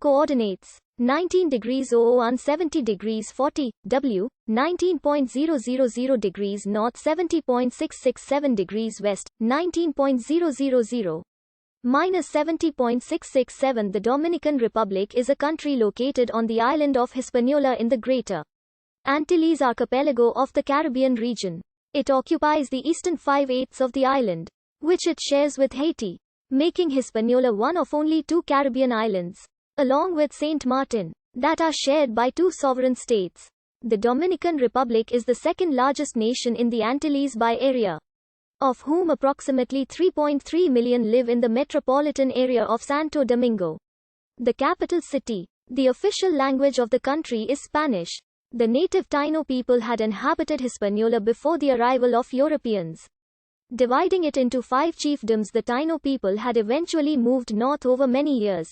Coordinates: 19 degrees 001 70 degrees 40, W, 19.000 degrees north 70.667 degrees west, 19.000, minus 70.667. The Dominican Republic is a country located on the island of Hispaniola in the Greater Antilles archipelago of the Caribbean region. It occupies the eastern 5/8 of the island, which it shares with Haiti, making Hispaniola one of only two Caribbean islands, along with Saint Martin, that are shared by two sovereign states. The Dominican Republic is the second largest nation in the Antilles by area, of whom approximately 3.3 million live in the metropolitan area of Santo Domingo, the capital city. The official language of the country is Spanish. The native Taino people had inhabited Hispaniola before the arrival of Europeans. Dividing it into 5 chiefdoms, the Taino people had eventually moved north over many years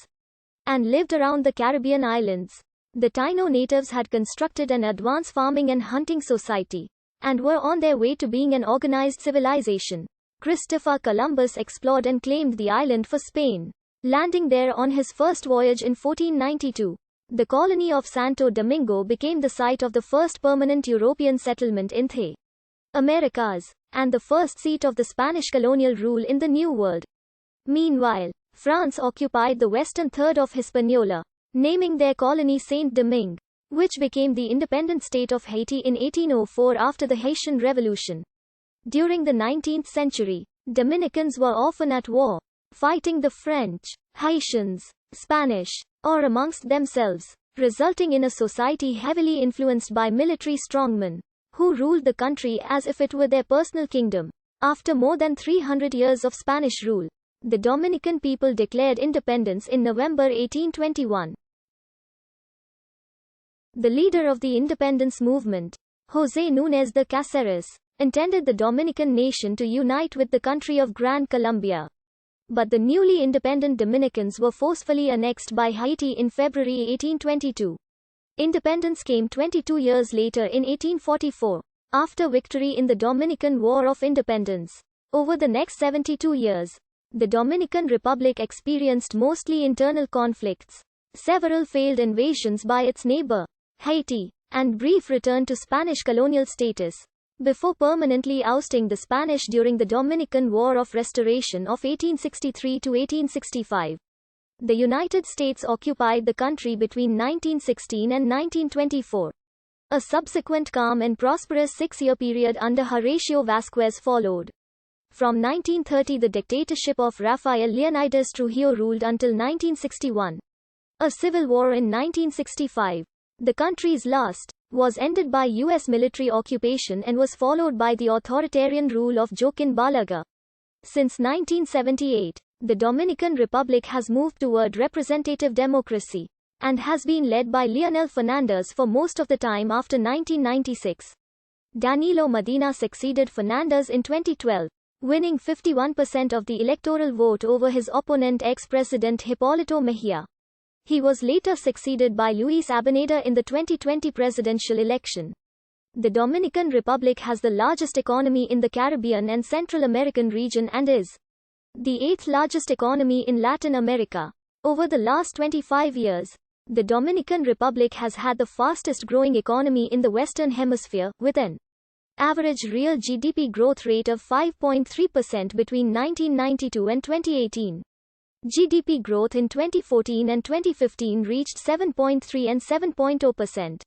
and lived around the Caribbean islands. The Taino natives had constructed an advanced farming and hunting society, and were on their way to being an organized civilization. Christopher Columbus explored and claimed the island for Spain, landing there on his first voyage in 1492. The colony of Santo Domingo became the site of the first permanent European settlement in the Americas, and the first seat of the Spanish colonial rule in the New World. Meanwhile, France occupied the western third of Hispaniola, naming their colony Saint-Domingue, which became the independent state of Haiti in 1804 after the Haitian Revolution. During the 19th century, Dominicans were often at war, fighting the French, Haitians, Spanish, or amongst themselves, resulting in a society heavily influenced by military strongmen, who ruled the country as if it were their personal kingdom. After more than 300 years of Spanish rule, the Dominican people declared independence in November 1821. The leader of the independence movement, José Núñez de Cáceres, intended the Dominican nation to unite with the country of Gran Colombia. But the newly independent Dominicans were forcefully annexed by Haiti in February 1822. Independence came 22 years later in 1844, after victory in the Dominican War of Independence. Over the next 72 years, the Dominican Republic experienced mostly internal conflicts, several failed invasions by its neighbor, Haiti, and brief return to Spanish colonial status, before permanently ousting the Spanish during the Dominican War of Restoration of 1863 to 1865. The United States occupied the country between 1916 and 1924. A subsequent calm and prosperous 6-year period under Horacio Vasquez followed. From 1930, the dictatorship of Rafael Leonidas Trujillo ruled until 1961. A civil war in 1965, the country's last, was ended by U.S. military occupation and was followed by the authoritarian rule of Joaquin Balaga. Since 1978, the Dominican Republic has moved toward representative democracy, and has been led by Leonel Fernández for most of the time after 1996. Danilo Medina succeeded Fernández in 2012, winning 51% of the electoral vote over his opponent ex-president Hipólito Mejía. He was later succeeded by Luis Abinadar in the 2020 presidential election. The Dominican Republic has the largest economy in the Caribbean and Central American region and is the 8th largest economy in Latin America. Over the last 25 years, the Dominican Republic has had the fastest growing economy in the Western Hemisphere, with an average real GDP growth rate of 5.3% between 1992 and 2018. GDP growth in 2014 and 2015 reached 7.3 and 7.0%,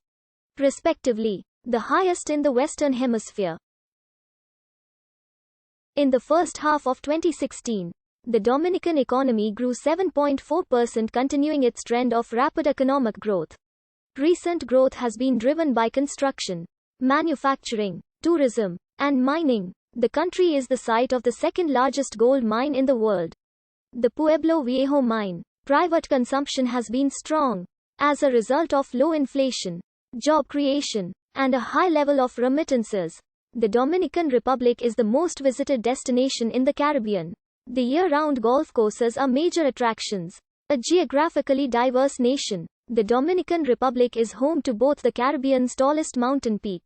respectively, the highest in the Western Hemisphere. In the first half of 2016, the Dominican economy grew 7.4%, continuing its trend of rapid economic growth. Recent growth has been driven by construction, manufacturing, tourism, and mining. The country is the site of the second largest gold mine in the world, the Pueblo Viejo mine. Private consumption has been strong, as a result of low inflation, job creation, and a high level of remittances. The Dominican Republic is the most visited destination in the Caribbean. The year-round golf courses are major attractions. A geographically diverse nation, the Dominican Republic is home to both the Caribbean's tallest mountain peak,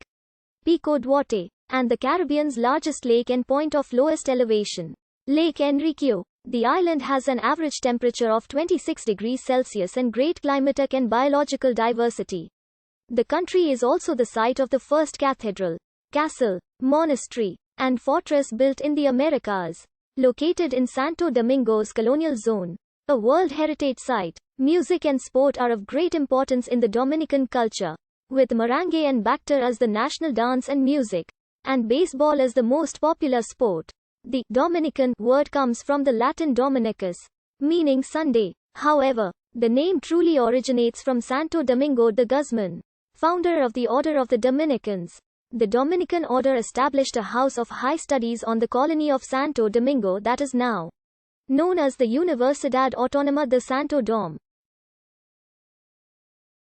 Pico Duarte, and the Caribbean's largest lake and point of lowest elevation, Lake Enriqueo. The island has an average temperature of 26 degrees Celsius and great climatic and biological diversity. The country is also the site of the first cathedral, castle, monastery, and fortress built in the Americas. Located in Santo Domingo's colonial zone, a World Heritage Site, music and sport are of great importance in the Dominican culture, with merengue and bacter as the national dance and music, and baseball as the most popular sport. The Dominican word comes from the Latin Dominicus, meaning Sunday. However, the name truly originates from Santo Domingo de Guzman, founder of the Order of the Dominicans. The Dominican order established a house of high studies on the colony of Santo Domingo that is now known as the Universidad Autónoma de Santo Dom.